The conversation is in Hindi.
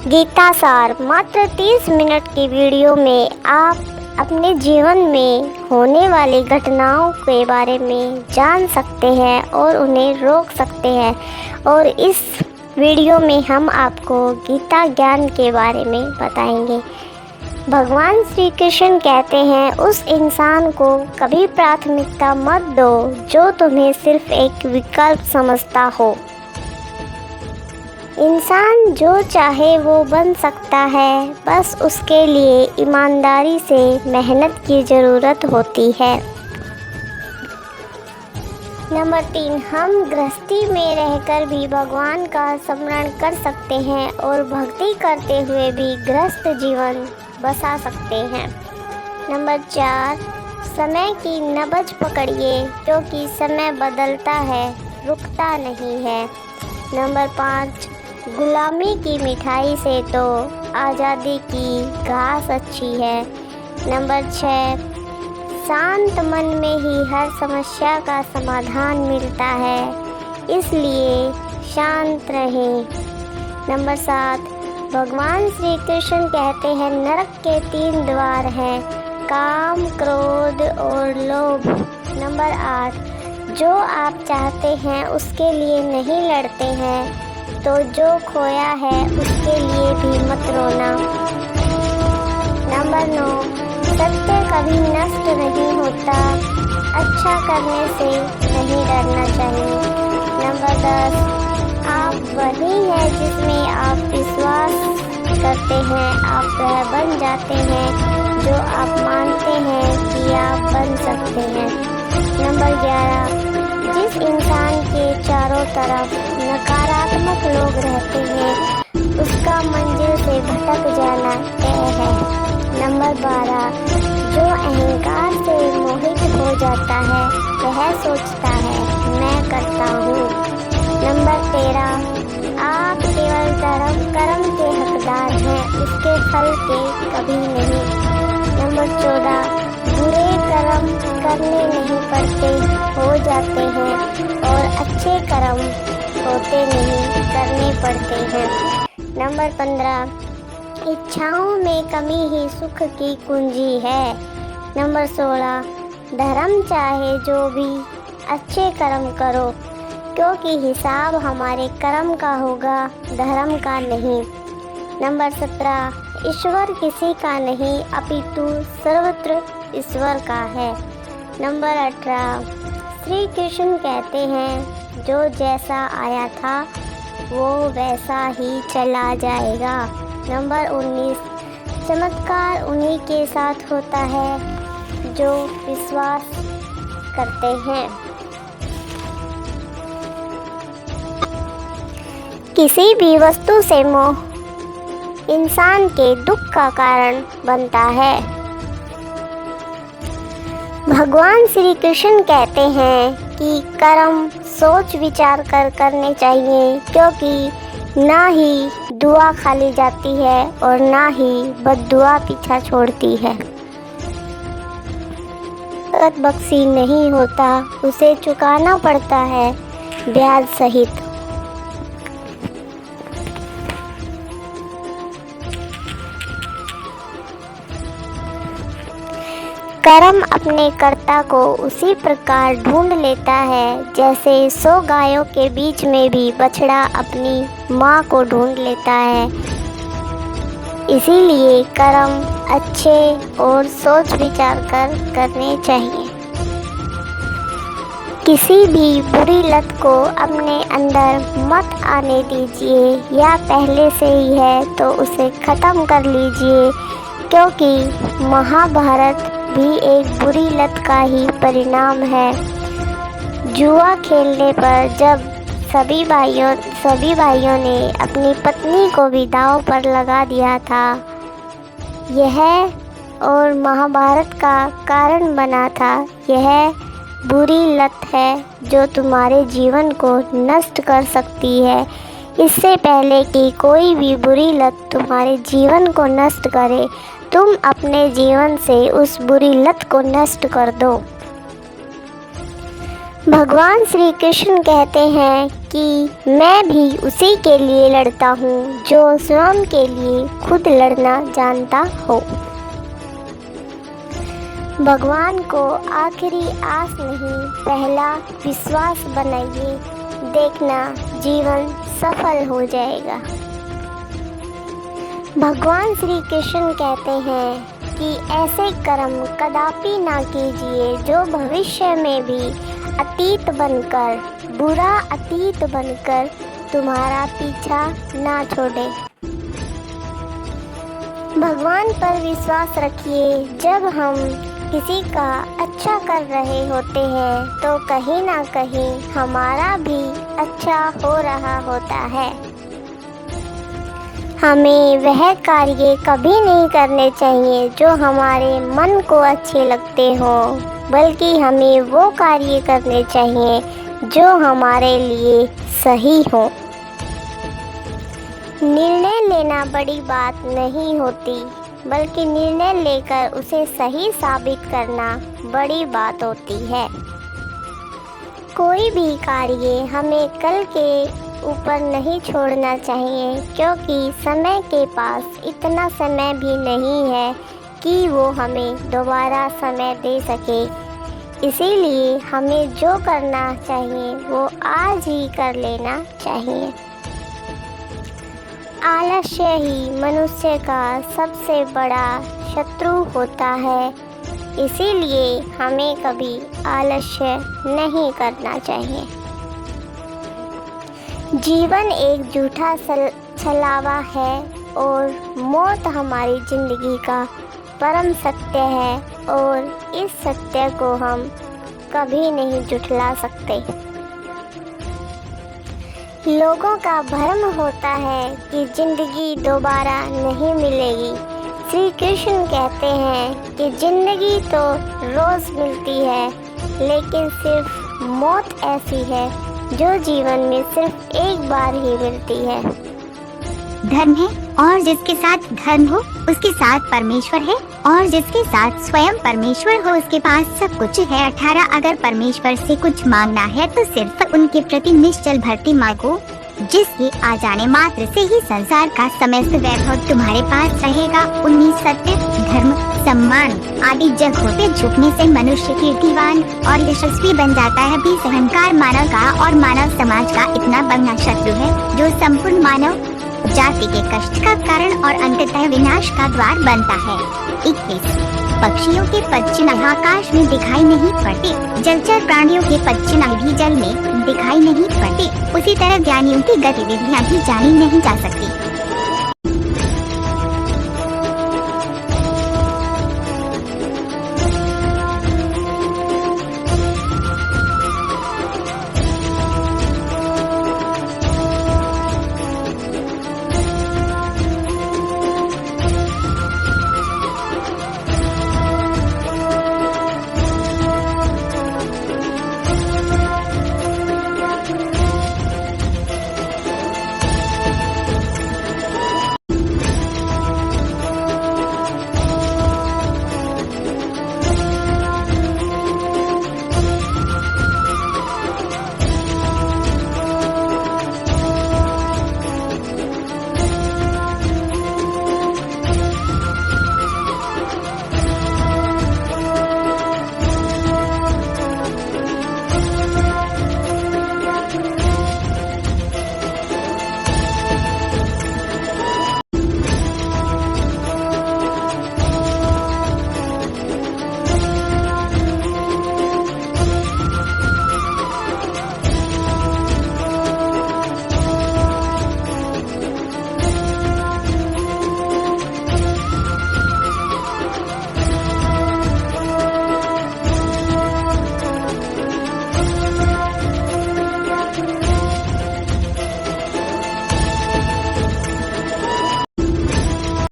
गीता सार मात्र 30 मिनट की वीडियो में आप अपने जीवन में होने वाली घटनाओं के बारे में जान सकते हैं और उन्हें रोक सकते हैं। और इस वीडियो में हम आपको गीता ज्ञान के बारे में बताएंगे। भगवान श्री कृष्ण कहते हैं, उस इंसान को कभी प्राथमिकता मत दो जो तुम्हें सिर्फ एक विकल्प समझता हो। इंसान जो चाहे वो बन सकता है, बस उसके लिए ईमानदारी से मेहनत की ज़रूरत होती है। नंबर 3, हम गृहस्थी में रहकर भी भगवान का स्मरण कर सकते हैं और भक्ति करते हुए भी गृहस्थ जीवन बसा सकते हैं। नंबर 4, समय की नब्ज पकड़िए क्योंकि समय बदलता है, रुकता नहीं है। नंबर 5, गुलामी की मिठाई से तो आज़ादी की घास अच्छी है। नंबर 6, शांत मन में ही हर समस्या का समाधान मिलता है, इसलिए शांत रहें। नंबर 7, भगवान श्री कृष्ण कहते हैं, नरक के 3 द्वार हैं, काम, क्रोध और लोभ। नंबर 8, जो आप चाहते हैं उसके लिए नहीं लड़ते हैं तो जो खोया है उसके लिए भी मत रोना। नंबर 9, सत्य कभी नष्ट नहीं होता, अच्छा करने से नहीं डरना चाहिए। नंबर 10, आप वही हैं जिसमें आप विश्वास करते हैं, आप वह बन जाते हैं जो आप मानते हैं कि आप बन सकते हैं। नंबर 11, जिस इंसान के चारों तरफ नकारात्मक लोग रहते हैं उसका मंजिल से भटक जाना तय है। नंबर 12, जो अहंकार से मोहित हो जाता है वह सोचता है मैं करता हूँ। नंबर 13, आप केवल कर्म के हकदार हैं, उसके फल के कभी नहीं। नंबर 14, बुरे कर्म करने नहीं पड़ते, हो जाते हैं और अच्छे कर्म होते नहीं, करने पड़ते हैं। नंबर 15, इच्छाओं में कमी ही सुख की कुंजी है। नंबर 16, धर्म चाहे जो भी अच्छे कर्म करो क्योंकि हिसाब हमारे कर्म का होगा, धर्म का नहीं। नंबर 17, ईश्वर किसी का नहीं अपितु सर्वत्र ईश्वर का है। नंबर 18, श्री कृष्ण कहते हैं, जो जैसा आया था वो वैसा ही चला जाएगा। नंबर 19, चमत्कार उन्हीं के साथ होता है जो विश्वास करते हैं। किसी भी वस्तु से मोह इंसान के दुख का कारण बनता है। भगवान श्री कृष्ण कहते हैं कि कर्म सोच विचार कर करने चाहिए क्योंकि ना ही दुआ खाली जाती है और ना ही बद्दुआ पीछा छोड़ती है। बख्शी नहीं होता, उसे चुकाना पड़ता है ब्याज सहित। कर्म अपने कर्ता को उसी प्रकार ढूंढ लेता है जैसे 100 गायों के बीच में भी बछड़ा अपनी माँ को ढूंढ लेता है। इसीलिए कर्म अच्छे और सोच विचार कर करने चाहिए। किसी भी बुरी लत को अपने अंदर मत आने दीजिए, या पहले से ही है तो उसे ख़त्म कर लीजिए क्योंकि महाभारत भी एक बुरी लत का ही परिणाम है। जुआ खेलने पर जब सभी भाइयों ने अपनी पत्नी को भी दांव पर लगा दिया था, यह और महाभारत का कारण बना था। यह बुरी लत है जो तुम्हारे जीवन को नष्ट कर सकती है। इससे पहले कि कोई भी बुरी लत तुम्हारे जीवन को नष्ट करे, तुम अपने जीवन से उस बुरी लत को नष्ट कर दो। भगवान श्री कृष्ण कहते हैं कि मैं भी उसी के लिए लड़ता हूँ जो स्वयं के लिए खुद लड़ना जानता हो। भगवान को आखिरी आस नहीं, पहला विश्वास बनाइए, देखना जीवन सफल हो जाएगा। भगवान श्री कृष्ण कहते हैं कि ऐसे कर्म कदापि ना कीजिए जो भविष्य में भी अतीत बनकर, बुरा अतीत बनकर तुम्हारा पीछा ना छोड़े। भगवान पर विश्वास रखिए। जब हम किसी का अच्छा कर रहे होते हैं तो कहीं ना कहीं हमारा भी अच्छा हो रहा होता है। हमें वह कार्य कभी नहीं करने चाहिए जो हमारे मन को अच्छे लगते हों, बल्कि हमें वो कार्य करने चाहिए जो हमारे लिए सही हो। निर्णय लेना बड़ी बात नहीं होती, बल्कि निर्णय लेकर उसे सही साबित करना बड़ी बात होती है। कोई भी कार्य हमें कल के ऊपर नहीं छोड़ना चाहिए, क्योंकि समय के पास इतना समय भी नहीं है कि वो हमें दोबारा समय दे सके। इसीलिए हमें जो करना चाहिए वो आज ही कर लेना चाहिए। आलस्य ही मनुष्य का सबसे बड़ा शत्रु होता है, इसीलिए हमें कभी आलस्य नहीं करना चाहिए। जीवन एक झूठा छलावा है और मौत हमारी जिंदगी का परम सत्य है, और इस सत्य को हम कभी नहीं झुठला सकते। लोगों का भ्रम होता है कि जिंदगी दोबारा नहीं मिलेगी। श्री कृष्ण कहते हैं कि जिंदगी तो रोज मिलती है, लेकिन सिर्फ मौत ऐसी है जो जीवन में सिर्फ एक बार ही मिलती है। धर्म है और जिसके साथ धर्म हो उसके साथ परमेश्वर है, और जिसके साथ स्वयं परमेश्वर हो उसके पास सब कुछ है। 18 अगर परमेश्वर से कुछ मांगना है तो सिर्फ उनके प्रति निश्चल भक्ति मांगो, जिसके आ जाने मात्र से ही संसार का समस्त वैभव तुम्हारे पास रहेगा। 19 सत्य, धर्म, सम्मान आदि जग होते झुकने से मनुष्य कीर्तिवान और यशस्वी बन जाता है। भी अहंकार मानव का और मानव समाज का इतना बड़ा शत्रु है जो संपूर्ण मानव जाति के कष्ट का कारण और अंततः विनाश का द्वार बनता है। 21 पक्षियों के पदचिन्ह आकाश में दिखाई नहीं पड़ते, जलचर प्राणियों के पदचिन्ह भी जल में दिखाई नहीं पड़ते, उसी तरह ज्ञानियों की गतिविधियाँ भी जानी नहीं जा सकती।